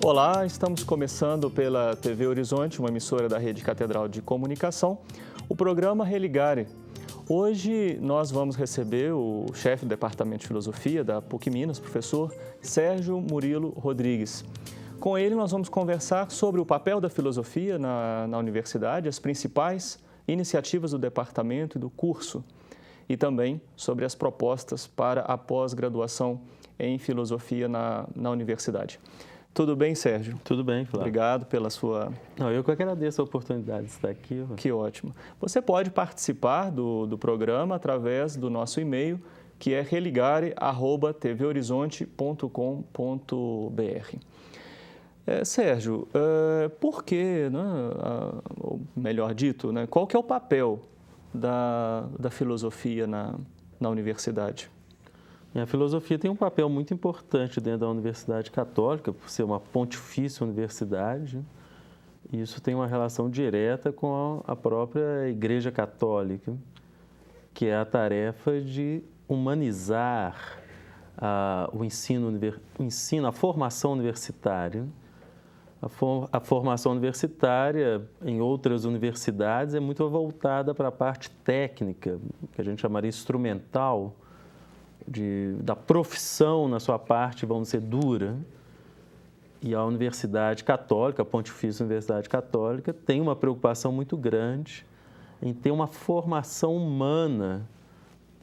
Olá, estamos começando pela TV Horizonte, uma emissora da Rede Catedral de Comunicação, o programa Religare. Hoje nós vamos receber o chefe do Departamento de Filosofia da PUC Minas, professor Sérgio Murilo Rodrigues. Com ele nós vamos conversar sobre o papel da filosofia na universidade, as principais iniciativas do departamento e do curso, e também sobre as propostas para a pós-graduação em filosofia na universidade. Tudo bem, Sérgio? Tudo bem, Flávio. Obrigado pela sua... Não, eu que agradeço a oportunidade de estar aqui. Que ótimo. Você pode participar do programa através do nosso e-mail, que é religare@tvhorizonte.com.br. Sérgio, por que, né, ou melhor dito, né, qual que é o papel da filosofia na universidade? A filosofia tem um papel muito importante dentro da Universidade Católica, por ser uma pontifícia universidade. E isso tem uma relação direta com a própria Igreja Católica, que é a tarefa de humanizar o ensino, a formação universitária. A formação universitária em outras universidades é muito voltada para a parte técnica, que a gente chamaria instrumental, da profissão na sua parte, vamos dizer, dura. E a Universidade Católica, a Pontifícia Universidade Católica, tem uma preocupação muito grande em ter uma formação humana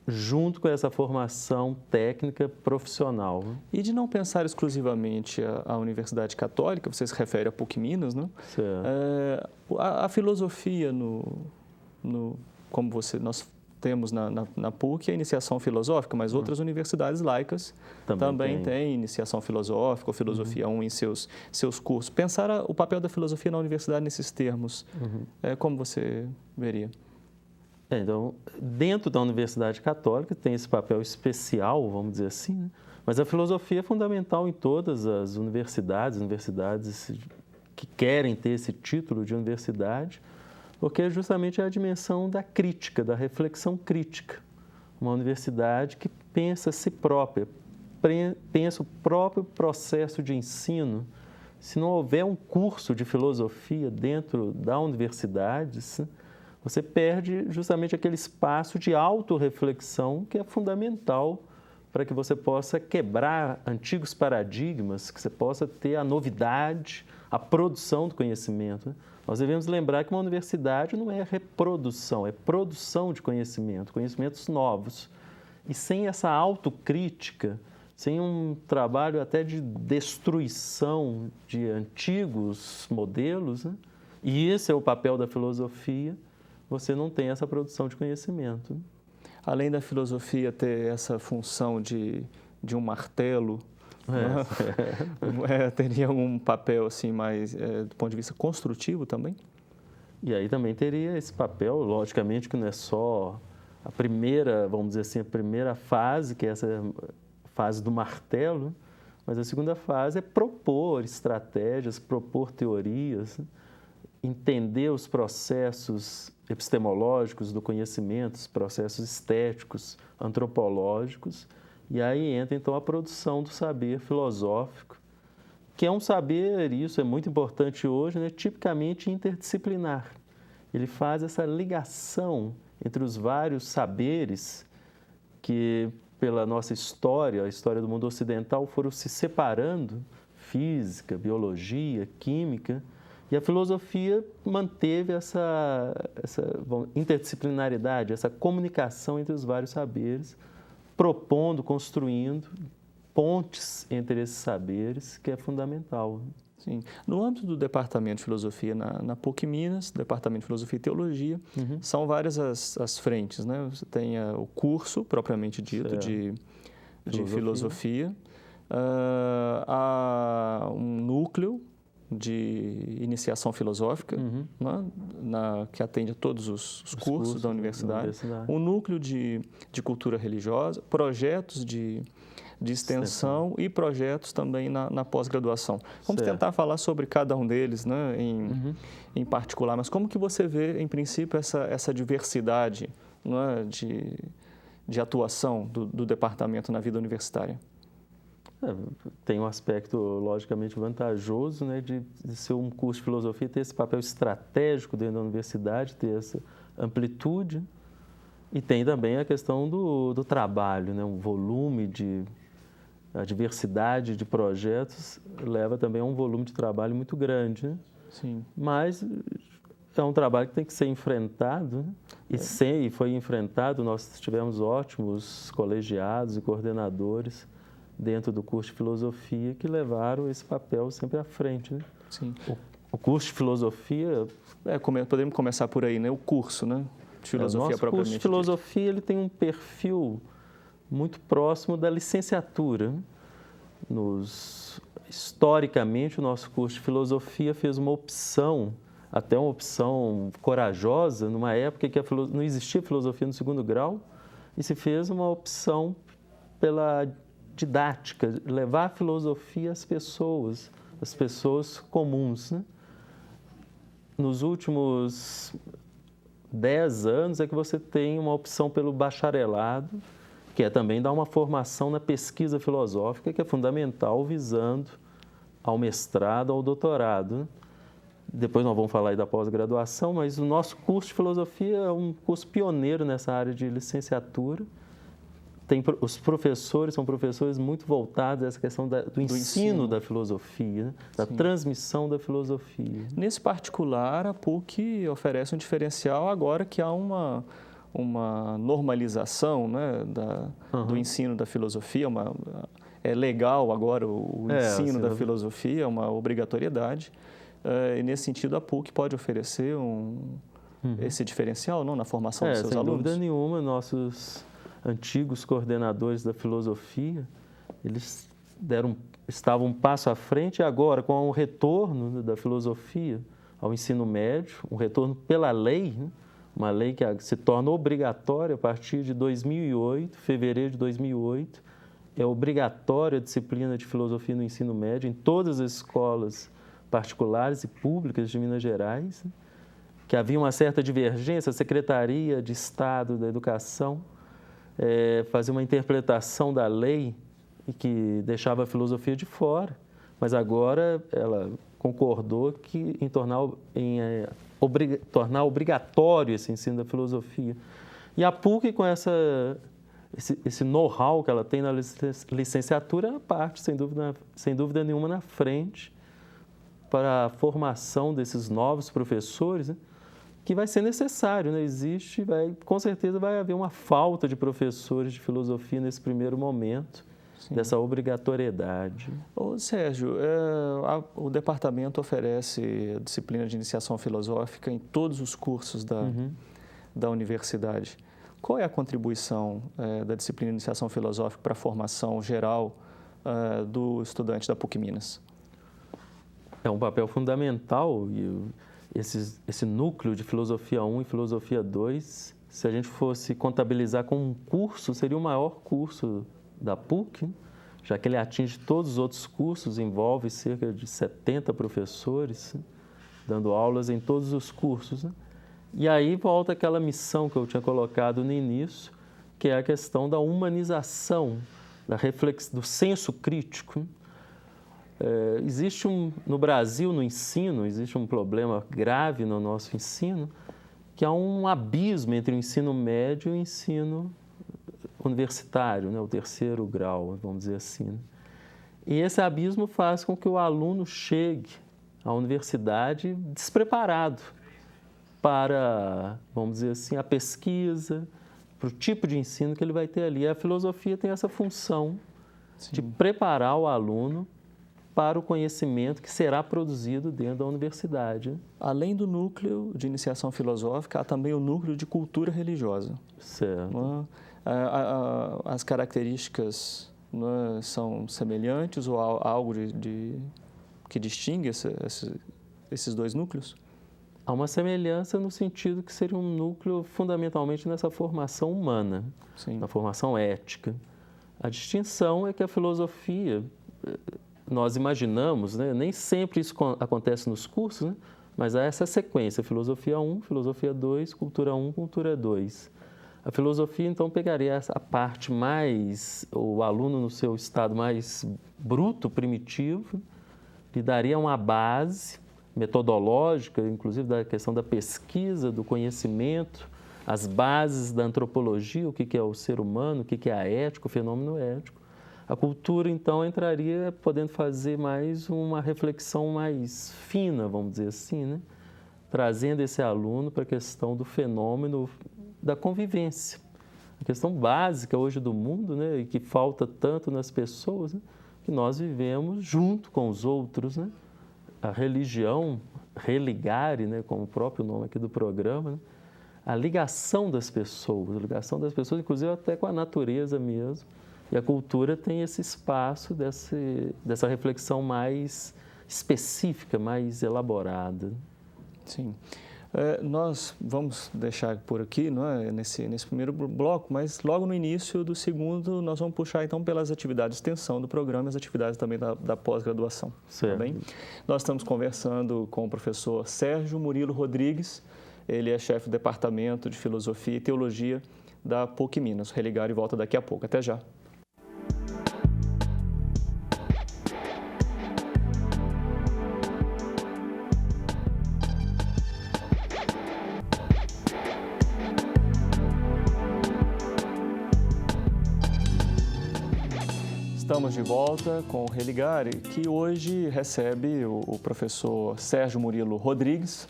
junto com essa formação técnica profissional. E de não pensar exclusivamente a Universidade Católica, você se refere a PUC Minas, né? A filosofia, como nós temos na PUC a iniciação filosófica, mas outras universidades laicas também têm iniciação filosófica ou filosofia 1 em seus cursos. Pensar o papel da filosofia na universidade nesses termos, como você veria? Então, dentro da Universidade Católica tem esse papel especial, vamos dizer assim, né? Mas a filosofia é fundamental em todas as universidades que querem ter esse título de universidade, porque justamente é a dimensão da crítica, da reflexão crítica. Uma universidade que pensa a si própria, pensa o próprio processo de ensino. Se não houver um curso de filosofia dentro da universidade, você perde justamente aquele espaço de autorreflexão que é fundamental para que você possa quebrar antigos paradigmas, que você possa ter a novidade, a produção do conhecimento. Nós devemos lembrar que uma universidade não é reprodução, é produção de conhecimento, conhecimentos novos. E sem essa autocrítica, sem um trabalho até de destruição de antigos modelos, né? E esse é o papel da filosofia, você não tem essa produção de conhecimento. Além da filosofia ter essa função de um martelo, teria um papel assim mais do ponto de vista construtivo também? E aí também teria esse papel, logicamente que não é só a primeira, vamos dizer assim, a primeira fase, que é essa fase do martelo, mas a segunda fase é propor estratégias, propor teorias, entender os processos epistemológicos do conhecimento, os processos estéticos, antropológicos. E aí entra, então, a produção do saber filosófico, que é um saber, e isso é muito importante hoje, né, tipicamente interdisciplinar. Ele faz essa ligação entre os vários saberes que, pela nossa história, a história do mundo ocidental, foram se separando, física, biologia, química, e a filosofia manteve essa interdisciplinaridade, essa comunicação entre os vários saberes, propondo, construindo pontes entre esses saberes, que é fundamental. Sim. No âmbito do Departamento de Filosofia na PUC Minas, Departamento de Filosofia e Teologia, são várias as frentes, né? Você tem o curso, propriamente dito, de filosofia, há um núcleo de iniciação filosófica, né, que atende a todos os cursos da universidade, um núcleo de cultura religiosa, projetos de extensão e projetos também na pós-graduação. Vamos tentar falar sobre cada um deles, né, em particular, mas como que você vê, em princípio, essa diversidade, né, de atuação do departamento na vida universitária? tem um aspecto logicamente vantajoso, né, de ser um curso de filosofia, ter esse papel estratégico dentro da universidade, ter essa amplitude. E tem também a questão do trabalho, né, um volume a diversidade de projetos leva também a um volume de trabalho muito grande, né? Sim. Mas é um trabalho que tem que ser enfrentado, né? E foi enfrentado. Nós tivemos ótimos colegiados e coordenadores dentro do curso de filosofia que levaram esse papel sempre à frente, né? Sim. O curso de filosofia... podemos começar por aí, né? O curso, né? De filosofia propriamente dita. O curso de filosofia ele tem um perfil muito próximo da licenciatura. Historicamente, o nosso curso de filosofia fez uma opção, até uma opção corajosa, numa época que não existia filosofia no segundo grau, e se fez uma opção pela didática, levar a filosofia às pessoas comuns, né? Nos últimos 10 anos é que você tem uma opção pelo bacharelado, que é também dar uma formação na pesquisa filosófica, que é fundamental, visando ao mestrado, ao doutorado, né? Depois nós vamos falar aí da pós-graduação, mas o nosso curso de filosofia é um curso pioneiro nessa área de licenciatura. Os professores são professores muito voltados a essa questão do ensino da filosofia, né? Da transmissão da filosofia. Nesse particular, a PUC oferece um diferencial agora que há uma normalização, né, do ensino da filosofia. É legal agora o ensino da filosofia, é uma obrigatoriedade. E nesse sentido, a PUC pode oferecer esse diferencial, não, na formação dos seus sem alunos? Sem dúvida nenhuma, nossos antigos coordenadores da filosofia, eles estavam um passo à frente, e agora, com o retorno da filosofia ao ensino médio, um retorno pela lei, né? Uma lei que se torna obrigatória a partir de 2008, fevereiro de 2008, é obrigatória a disciplina de filosofia no ensino médio em todas as escolas particulares e públicas de Minas Gerais, né? Que havia uma certa divergência, a Secretaria de Estado da Educação fazia uma interpretação da lei e que deixava a filosofia de fora, mas agora ela concordou em tornar obrigatório esse ensino da filosofia. E a PUC, com esse know-how que ela tem na licenciatura, parte, sem dúvida nenhuma, na frente para a formação desses novos professores, né? Que vai ser necessário, né? Com certeza vai haver uma falta de professores de filosofia nesse primeiro momento, dessa obrigatoriedade. Ô, Sérgio, o departamento oferece a disciplina de iniciação filosófica em todos os cursos da universidade. Qual é a contribuição da disciplina de iniciação filosófica para a formação geral do estudante da PUC Minas? É um papel fundamental e esse núcleo de filosofia 1 e filosofia 2, se a gente fosse contabilizar como um curso, seria o maior curso da PUC, já que ele atinge todos os outros cursos, envolve cerca de 70 professores, dando aulas em todos os cursos, né? E aí volta aquela missão que eu tinha colocado no início, que é a questão da humanização, do senso crítico. Existe no Brasil, no ensino, existe um problema grave no nosso ensino, que há um abismo entre o ensino médio e o ensino universitário, né, o terceiro grau, vamos dizer assim, né? E esse abismo faz com que o aluno chegue à universidade despreparado para, vamos dizer assim, a pesquisa, para o tipo de ensino que ele vai ter ali. A filosofia tem essa função de preparar o aluno para o conhecimento que será produzido dentro da universidade. Além do núcleo de iniciação filosófica, há também o núcleo de cultura religiosa. Certo. As características são semelhantes ou há algo que distingue esses dois núcleos? Há uma semelhança no sentido que seria um núcleo fundamentalmente nessa formação humana, na formação ética. A distinção é que a filosofia, nós imaginamos, né, nem sempre isso acontece nos cursos, né, mas há essa sequência, filosofia 1, filosofia 2, cultura 1, cultura 2. A filosofia, então, pegaria essa parte mais, o aluno no seu estado mais bruto, primitivo, lhe daria uma base metodológica, inclusive da questão da pesquisa, do conhecimento, as bases da antropologia, o que é o ser humano, o que é a ética, o fenômeno ético. A cultura, então, entraria podendo fazer mais uma reflexão mais fina, vamos dizer assim, né? Trazendo esse aluno para a questão do fenômeno da convivência. A questão básica hoje do mundo, né? E que falta tanto nas pessoas, né? Que nós vivemos junto com os outros, né? A religião, religare, né? Como o próprio nome aqui do programa, né? A ligação das pessoas, inclusive até com a natureza mesmo. E a cultura tem esse espaço dessa reflexão mais específica, mais elaborada. Sim. Nós vamos deixar por aqui, não é, nesse primeiro bloco, mas logo no início do segundo nós vamos puxar então pelas atividades de extensão do programa e as atividades também da pós-graduação. Certo. Tá bem? Nós estamos conversando com o professor Sérgio Murilo Rodrigues, ele é chefe do Departamento de Filosofia e Teologia da PUC Minas. O Religare volta daqui a pouco. Até já. Estamos de volta com o Religare, que hoje recebe o professor Sérgio Murilo Rodrigues.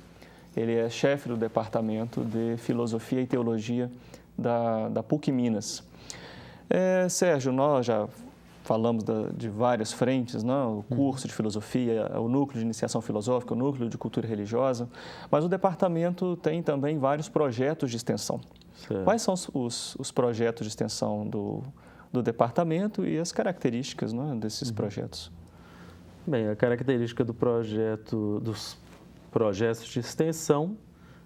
Ele é chefe do Departamento de Filosofia e Teologia da PUC Minas. Sérgio, nós já falamos de várias frentes, não? O curso de filosofia, o núcleo de iniciação filosófica, o núcleo de cultura religiosa, mas o departamento tem também vários projetos de extensão. Certo. Quais são os projetos de extensão do departamento e as características, não é, desses projetos? Bem, a característica dos projetos de extensão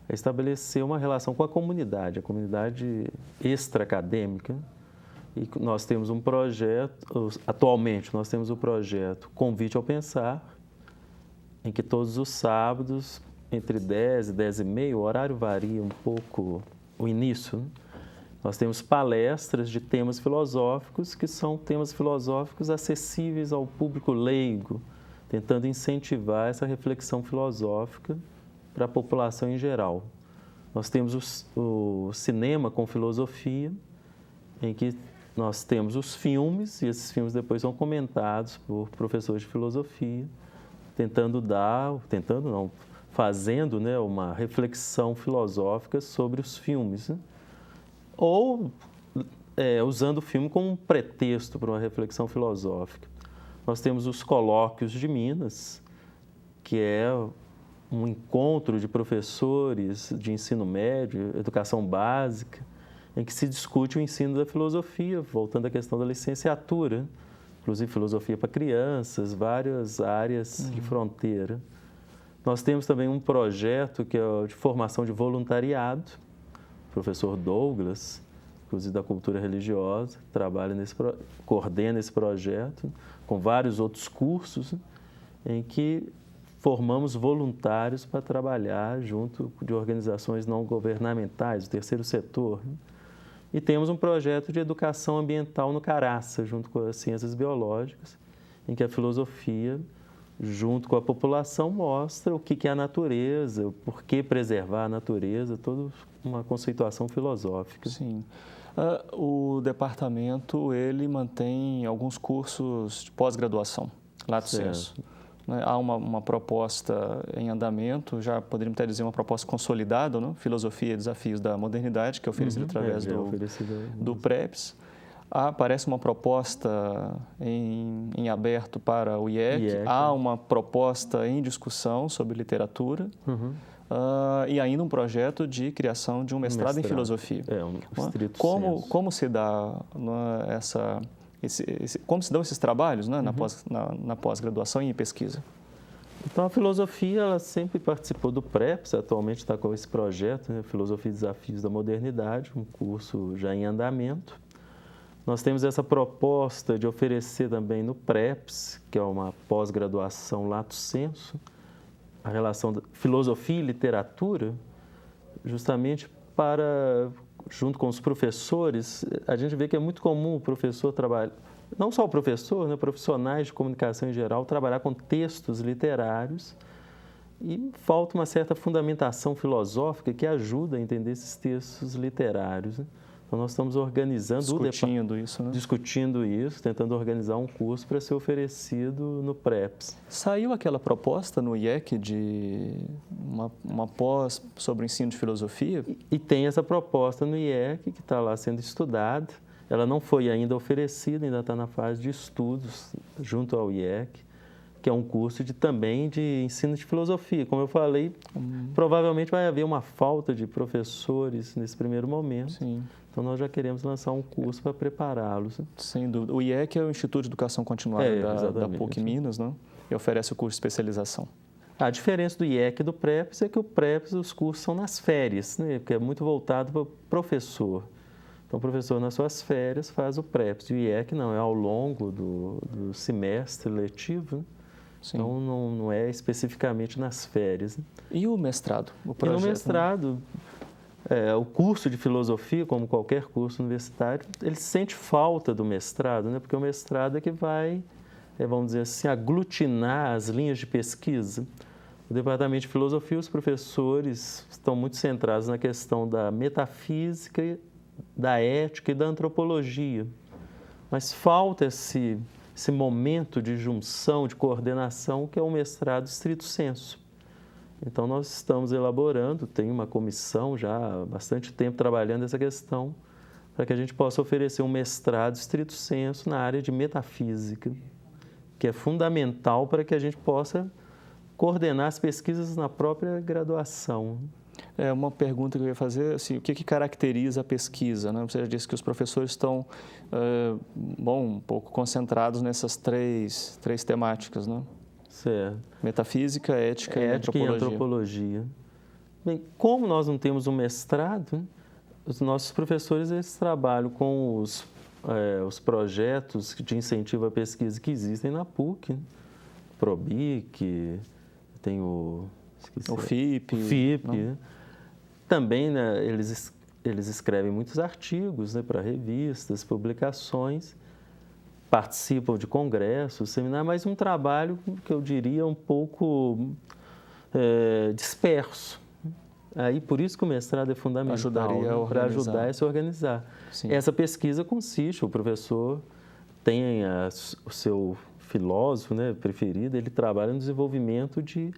é estabelecer uma relação com a comunidade extra-acadêmica. E nós temos um projeto, atualmente nós temos o projeto Convite ao Pensar, em que todos os sábados, entre 10 e 10 e meia, o horário varia um pouco, o início, né? Nós temos palestras de temas filosóficos, que são temas filosóficos acessíveis ao público leigo, tentando incentivar essa reflexão filosófica para a população em geral. Nós temos o cinema com filosofia, em que nós temos os filmes, e esses filmes depois são comentados por professores de filosofia, fazendo, né, uma reflexão filosófica sobre os filmes, né? Ou usando o filme como um pretexto para uma reflexão filosófica. Nós temos os colóquios de Minas, que é um encontro de professores de ensino médio, educação básica, em que se discute o ensino da filosofia, voltando à questão da licenciatura, inclusive filosofia para crianças, várias áreas de fronteira. Nós temos também um projeto que é de formação de voluntariado, o professor Douglas, inclusive da cultura religiosa, coordena esse projeto, com vários outros cursos, em que formamos voluntários para trabalhar junto de organizações não governamentais, do terceiro setor. E temos um projeto de educação ambiental no Caraça, junto com as ciências biológicas, em que a filosofia, junto com a população, mostra o que é a natureza, o porquê preservar a natureza, toda uma conceituação filosófica. Sim. O departamento, ele mantém alguns cursos de pós-graduação, lato sensu. Há uma proposta em andamento, já poderíamos até dizer uma proposta consolidada, não? Filosofia e Desafios da Modernidade, que é oferecida através do PREPS. Parece uma proposta em aberto para o IEC. Há uma proposta em discussão sobre literatura. E ainda um projeto de criação de um mestrado em filosofia. Como se dá como se dão esses trabalhos, né, na pós-graduação e em pesquisa? Então, a filosofia ela sempre participou do PREPS, atualmente está com esse projeto, né, Filosofia e Desafios da Modernidade, um curso já em andamento. Nós temos essa proposta de oferecer também no PREPS, que é uma pós-graduação lato sensu, a relação da filosofia e literatura, justamente para junto com os professores, a gente vê que é muito comum o professor trabalhar, não só o professor, né, profissionais de comunicação em geral, trabalhar com textos literários e falta uma certa fundamentação filosófica que ajuda a entender esses textos literários, né? Então, nós estamos organizando discutindo isso, tentando organizar um curso para ser oferecido no PREPS. Saiu aquela proposta no IEC de uma pós sobre o ensino de filosofia? E tem essa proposta no IEC que está lá sendo estudada. Ela não foi ainda oferecida, ainda está na fase de estudos junto ao IEC, que é um curso também de ensino de filosofia. Como eu falei, provavelmente vai haver uma falta de professores nesse primeiro momento. Sim. Então, nós já queremos lançar um curso para prepará-los. Sem dúvida. O IEC é o Instituto de Educação Continuada da PUC Minas, não? E oferece o curso de especialização. A diferença do IEC e do PREPS é que o PREPS, os cursos são nas férias, né? Porque é muito voltado para o professor. Então, o professor, nas suas férias, faz o PREPS. E o IEC não, é ao longo do semestre letivo, né? Sim. Então, não é especificamente nas férias, né? E o mestrado? O projeto, e no mestrado, o curso de filosofia, como qualquer curso universitário, ele sente falta do mestrado, né? Porque o mestrado é que vai, vamos dizer assim, aglutinar as linhas de pesquisa. No departamento de filosofia, os professores estão muito centrados na questão da metafísica, da ética e da antropologia. Mas falta esse momento de junção, de coordenação, que é o mestrado stricto sensu. Então, nós estamos elaborando, tem uma comissão já há bastante tempo trabalhando essa questão, para que a gente possa oferecer um mestrado stricto sensu na área de metafísica, que é fundamental para que a gente possa coordenar as pesquisas na própria graduação. É uma pergunta que eu ia fazer, assim, o que caracteriza a pesquisa, né? Você já disse que os professores estão, um pouco concentrados nessas três temáticas, né? Certo. Metafísica, ética e antropologia. Bem, como nós não temos um mestrado, os nossos professores eles trabalham com os projetos de incentivo à pesquisa que existem na PUC, né? PROBIC, tem o FIP. Né? Também, né, eles escrevem muitos artigos, né, para revistas, publicações, participam de congressos, seminários, mas um trabalho que eu diria um pouco disperso. Aí, por isso que o mestrado é fundamental, para ajudar a se organizar. Sim. Essa pesquisa consiste, o professor tem o seu filósofo, né, preferido, ele trabalha no desenvolvimento de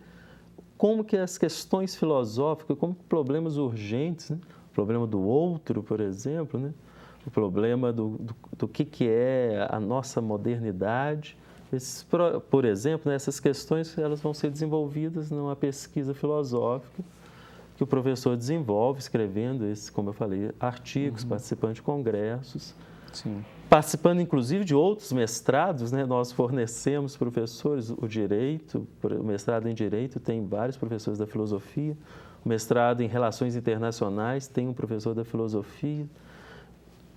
como que as questões filosóficas, como problemas urgentes, né, o problema do outro, por exemplo, né, o problema do que é a nossa modernidade. Por exemplo, né, essas questões elas vão ser desenvolvidas numa pesquisa filosófica que o professor desenvolve, escrevendo, como eu falei, artigos, participando de congressos, Sim. participando inclusive de outros mestrados, né? Nós fornecemos professores o direito, o mestrado em direito tem vários professores da filosofia, o mestrado em relações internacionais tem um professor da filosofia.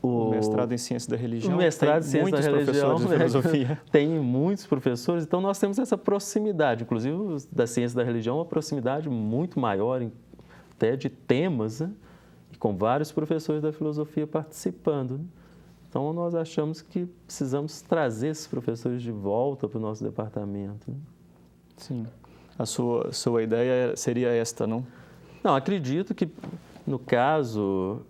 O mestrado em ciência da religião. O mestrado em ciência da religião de filosofia. Tem muitos professores, então nós temos essa proximidade, inclusive da ciência da religião, uma proximidade muito maior, até de temas, né? E com vários professores da filosofia participando, né? Então nós achamos que precisamos trazer esses professores de volta para o nosso departamento, né? Sim. A sua ideia seria esta, não? Não, acredito que no caso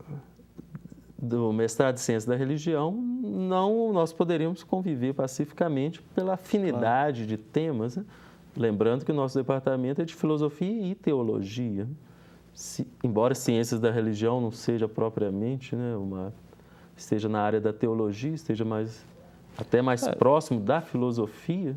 do mestrado em ciência da religião, nós poderíamos conviver pacificamente pela afinidade de temas, né? Lembrando que o nosso departamento é de filosofia e teologia. Embora ciências da religião não seja propriamente, né, esteja na área da teologia, esteja até mais próximo da filosofia,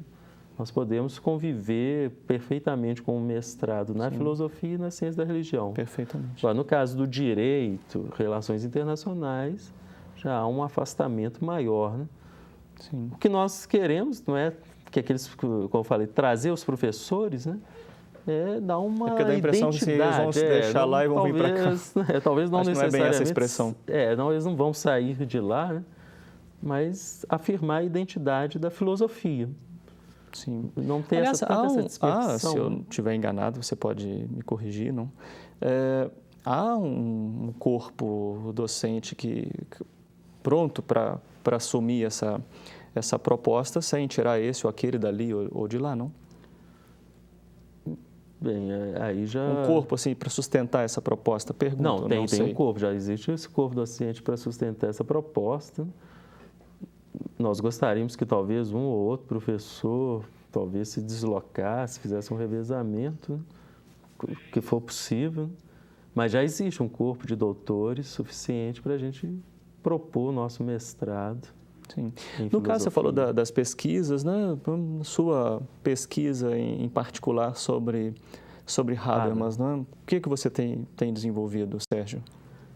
nós podemos conviver perfeitamente com o mestrado na filosofia e na ciência da religião. Perfeitamente. Agora, no caso do direito, relações internacionais, já há um afastamento maior, né? Sim. O que nós queremos, não é que aqueles, como eu falei, trazer os professores, né? Dar uma porque dá a impressão que eles vão se deixar lá e vão vir para cá. Talvez não Acho necessariamente. Não é bem essa expressão. Não, eles não vão sair de lá, né? Mas afirmar a identidade da filosofia. Sim. Não ter essa dispersão. Se eu estiver enganado, você pode me corrigir, não? há um corpo docente pronto para assumir essa proposta sem tirar esse ou aquele dali ou de lá, não? Bem, aí já... Um corpo, assim, para sustentar essa proposta? Pergunto, não sei. Tem um corpo, já existe esse corpo docente para sustentar essa proposta. Nós gostaríamos que talvez um ou outro professor talvez se deslocasse, fizesse um revezamento, que for possível, mas já existe um corpo de doutores suficiente para a gente propor o nosso mestrado. Sim. No caso, você falou das pesquisas, né? Sua pesquisa em particular sobre Habermas, né? O que você tem desenvolvido, Sérgio?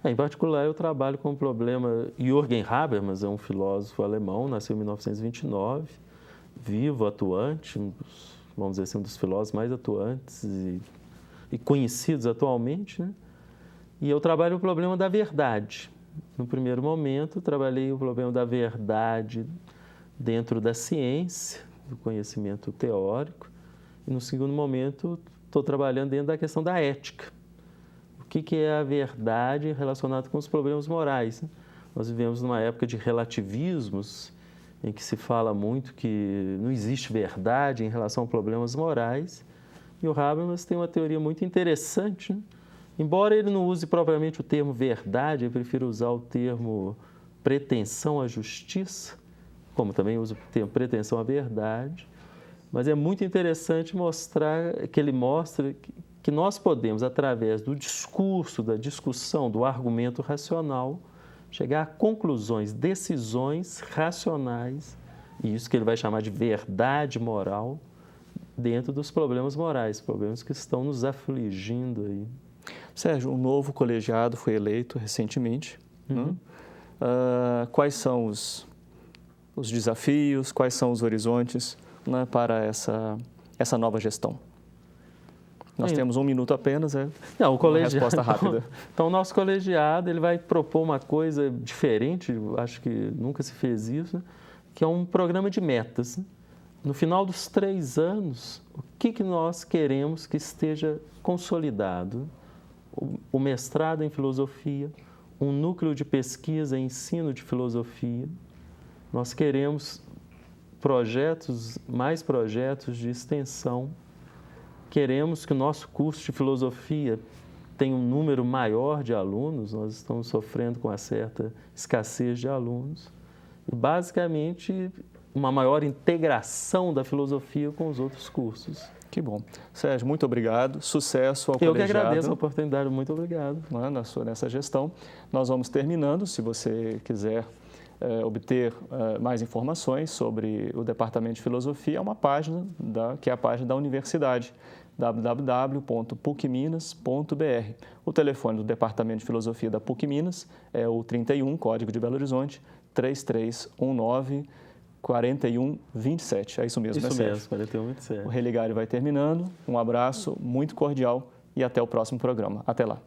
Em particular, eu trabalho com o problema... Jürgen Habermas é um filósofo alemão, nasceu em 1929, vivo, atuante, vamos dizer assim, um dos filósofos mais atuantes e conhecidos atualmente, né? E eu trabalho o problema da verdade. No primeiro momento, trabalhei o problema da verdade dentro da ciência, do conhecimento teórico, e no segundo momento, estou trabalhando dentro da questão da ética. O que é a verdade relacionada com os problemas morais, né? Nós vivemos numa época de relativismos, em que se fala muito que não existe verdade em relação a problemas morais, e o Habermas tem uma teoria muito interessante, né? Embora ele não use propriamente o termo verdade, ele prefira usar o termo pretensão à justiça, como também usa o termo pretensão à verdade, mas é muito interessante mostrar que ele mostra que nós podemos, através do discurso, da discussão, do argumento racional, chegar a conclusões, decisões racionais, e isso que ele vai chamar de verdade moral, dentro dos problemas morais, problemas que estão nos afligindo aí. Sérgio, um novo colegiado foi eleito recentemente. Uhum. Quais são os desafios, quais são os horizontes, né, para essa nova gestão? Nós temos 1 minuto apenas, Não, uma resposta rápida. Então, o nosso colegiado ele vai propor uma coisa diferente, acho que nunca se fez isso, né, que é um programa de metas. Né? No final dos 3 anos, o que nós queremos que esteja consolidado? O mestrado em filosofia, um núcleo de pesquisa e ensino de filosofia. Nós queremos mais projetos de extensão. Queremos que o nosso curso de filosofia tenha um número maior de alunos. Nós estamos sofrendo com uma certa escassez de alunos. E, basicamente, uma maior integração da filosofia com os outros cursos. Que bom. Sérgio, muito obrigado. Sucesso ao colegiado. Eu que agradeço a oportunidade. Muito obrigado. Nessa gestão. Nós vamos terminando. Se você quiser obter mais informações sobre o Departamento de Filosofia, é uma página, que é a página da universidade, www.pucminas.br. O telefone do Departamento de Filosofia da PUC Minas é o 31, código de Belo Horizonte, 3319-4127. É isso mesmo, né, Sérgio? Isso mesmo, 4127. O Religare vai terminando. Um abraço muito cordial e até o próximo programa. Até lá.